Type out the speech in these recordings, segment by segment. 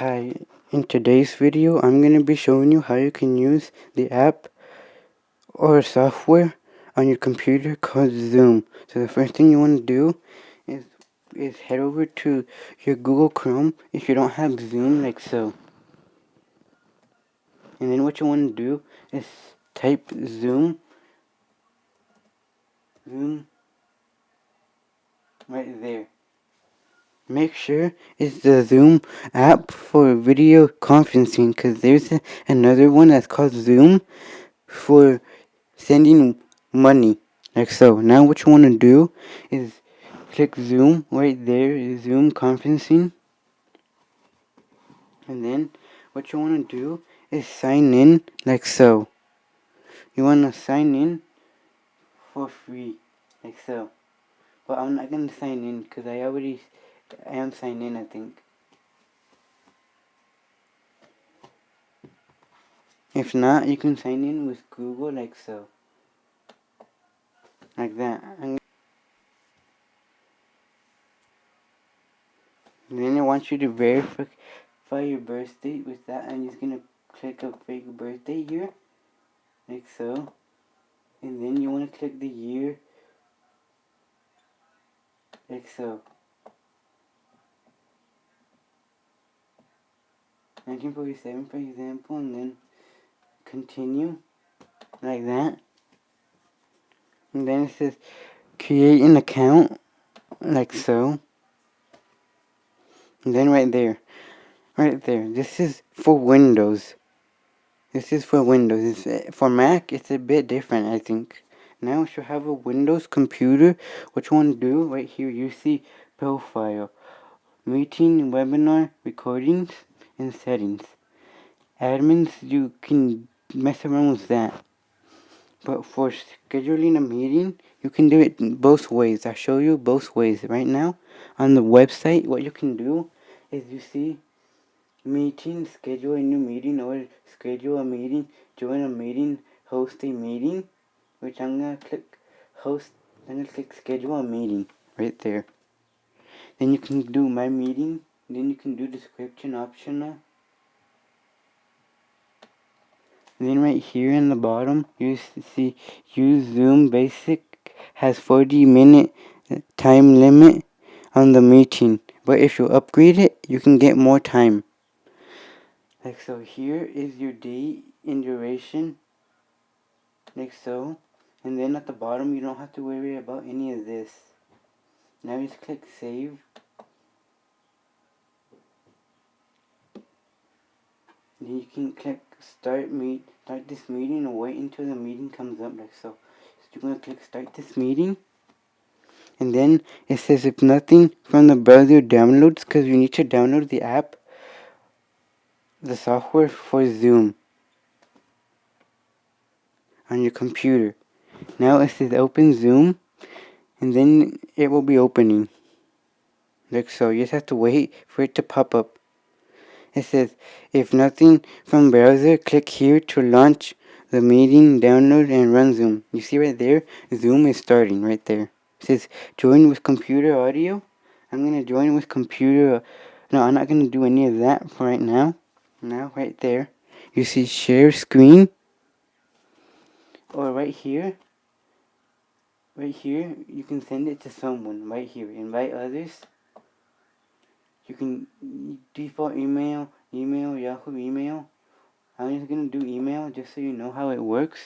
Hi, in today's video I'm going to be showing you how you can use the app or software on your computer called Zoom. So the first thing you want to do is head over to your Google Chrome if you don't have Zoom, like so. And then what you want to do is type Zoom right there. Make sure it's the Zoom app for video conferencing, because there's another one that's called Zoom for sending money, like so. Now what you want to do is click Zoom right there, Zoom conferencing, and then what you want to do is sign in, like so. You want to sign in for free, like so. But I'm not going to sign in because I am signed in, I think. If not, you can sign in with Google, like so. Like that. And then it wants you to verify your birth date with that. I'm just going to click a fake birthday here, like so. And then you want to click the year, like so. 1947, for example, and then continue, like that. And then it says create an account, like so. And then right there, this is for Windows. For Mac, it's a bit different, I think. Now, if you have a Windows computer, what you want to do, right here, you see profile, meeting, webinar, recordings, and settings. Admins, you can mess around with that. But for scheduling a meeting, you can do it both ways. I'll show you both ways right now. On the website, what you can do is you see meeting, schedule a new meeting, or schedule a meeting, join a meeting, host a meeting, which I'm going to click host, I'm going to click schedule a meeting right there. Then you can do my meeting, then you can do description optional. And then right here in the bottom, you see use Zoom Basic has 40-minute time limit on the meeting. But if you upgrade it, you can get more time. Like so, here is your date and duration, like so. And then at the bottom, you don't have to worry about any of this. Now just click save. Then you can click start this meeting, or wait until the meeting comes up, like so. So you're gonna click start this meeting. And then it says if nothing from the browser downloads, because you need to download the app, the software for Zoom on your computer. Now it says open Zoom, and then it will be opening, like so. You just have to wait for it to pop up. It says if nothing from browser, click here to launch the meeting, download, and run Zoom. You see right there, Zoom is starting right there. It says join with computer audio. I'm gonna join with computer. No, I'm not gonna do any of that for right now. Now right there, you see share screen, or right here, you can send it to someone. Right here, invite others. You can default email, Yahoo email. I'm just gonna do email just so you know how it works.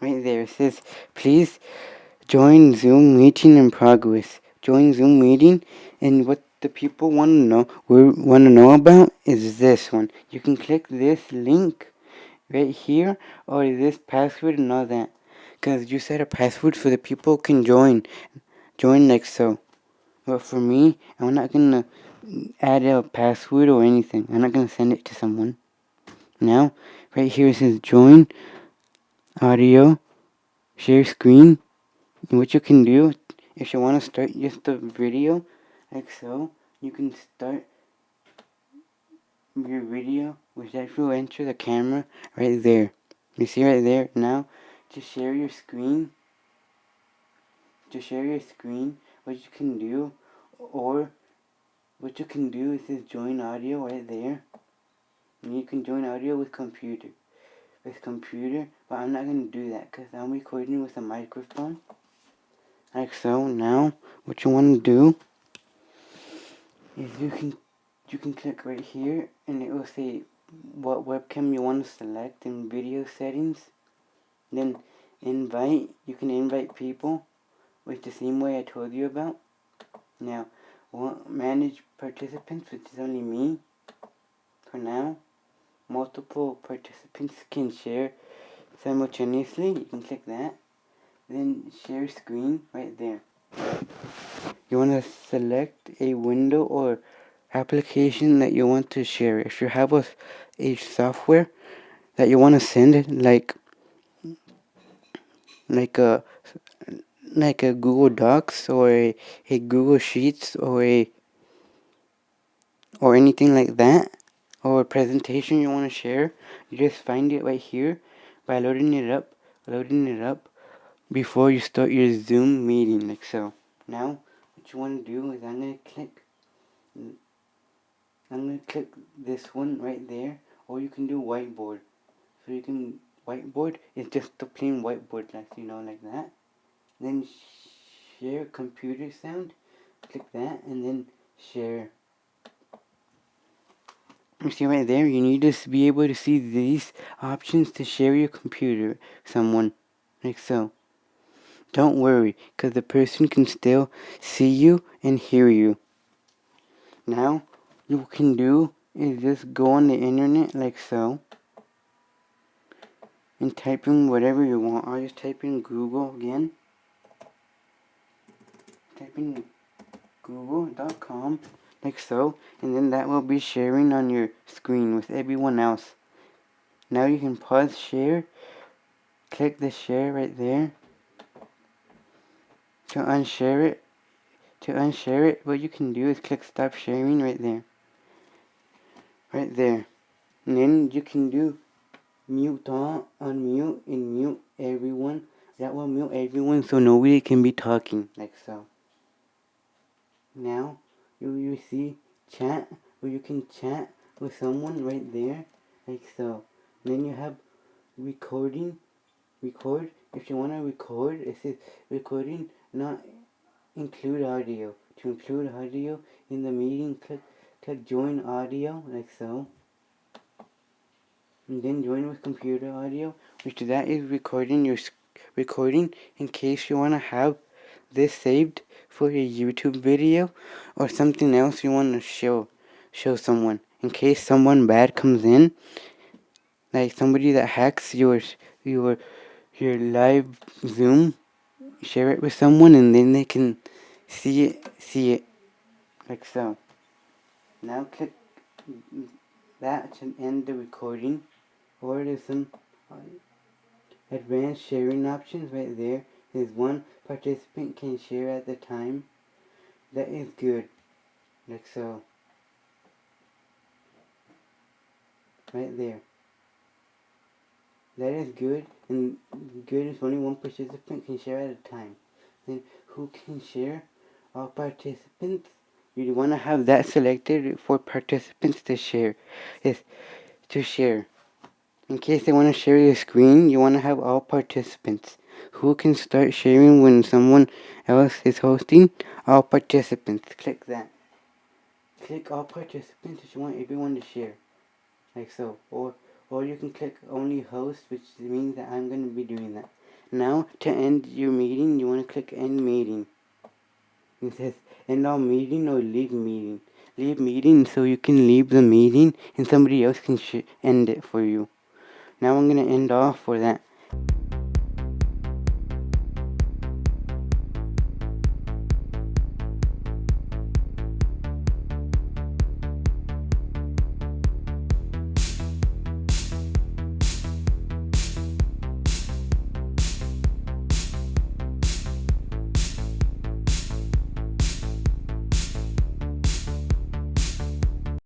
Right there, it says please join Zoom meeting in progress. Join Zoom meeting, and what the people want to know about is this one. You can click this link right here, or this password and all that, because you set a password so the people can join like so. But for me, I'm not gonna add a password or anything. I'm not gonna send it to someone. Now, right here it says join audio, share screen. And what you can do, if you want to start just the video, like so, you can start your video with that. Will enter the camera right there. You see right there. Now, to share your screen, to share your screen, what you can do, or what you can do is this join audio right there. And you can join audio with computer. But I'm not going to do that because I'm recording with a microphone. Like so. Now, what you want to do is you can click right here and it will say what webcam you want to select in video settings. Then invite, you can invite people with the same way I told you about. Now, manage participants, which is only me for now. Multiple participants can share simultaneously. You can click that. Then share screen right there. You want to select a window or application that you want to share. If you have a software that you want to send, like a Google Docs or a Google Sheets or anything like that, or a presentation you want to share, you just find it right here by loading it up before you start your Zoom meeting, like so. Now, what you want to do is I'm going to click this one right there, or you can do whiteboard. So you can, whiteboard is just a plain whiteboard, like that. Then share computer sound, click that, and then share. You see right there, you need to be able to see these options to share your computer with someone, like so. Don't worry, because the person can still see you and hear you. Now, you can do is just go on the internet like so and type in whatever you want. I'll just type in Google again. Type in google.com like so, and then that will be sharing on your screen with everyone else. Now you can pause share, click the share right there. To unshare it, what you can do is click stop sharing right there. Right there. And then you can do mute on, unmute, and mute everyone. That will mute everyone so nobody can be talking, like so. Now, you see chat, where you can chat with someone right there, like so. And then you have record. If you want to record, it says recording, not include audio. To include audio in the meeting, click join audio, like so. And then join with computer audio, which that is recording in case you want to have this saved for a YouTube video or something else you want to show someone. In case someone bad comes in, like somebody that hacks your live Zoom, share it with someone and then they can see it like so. Now click that to end the recording, or there's some advanced sharing options right there. There's one participant can share at the time. That is good, like so. Right there. That is good, and good is only one participant can share at a time. Then who can share? All participants. You want to have that selected for participants to share. In case they want to share your screen, you want to have all participants. Who can start sharing when someone else is hosting? All participants. Click that. Click all participants if you want everyone to share. Like so. Or you can click only host, which means that I'm going to be doing that. Now, to end your meeting, you want to click end meeting. It says end all meeting or leave meeting. Leave meeting so you can leave the meeting and somebody else can end it for you. Now I'm going to end off for that.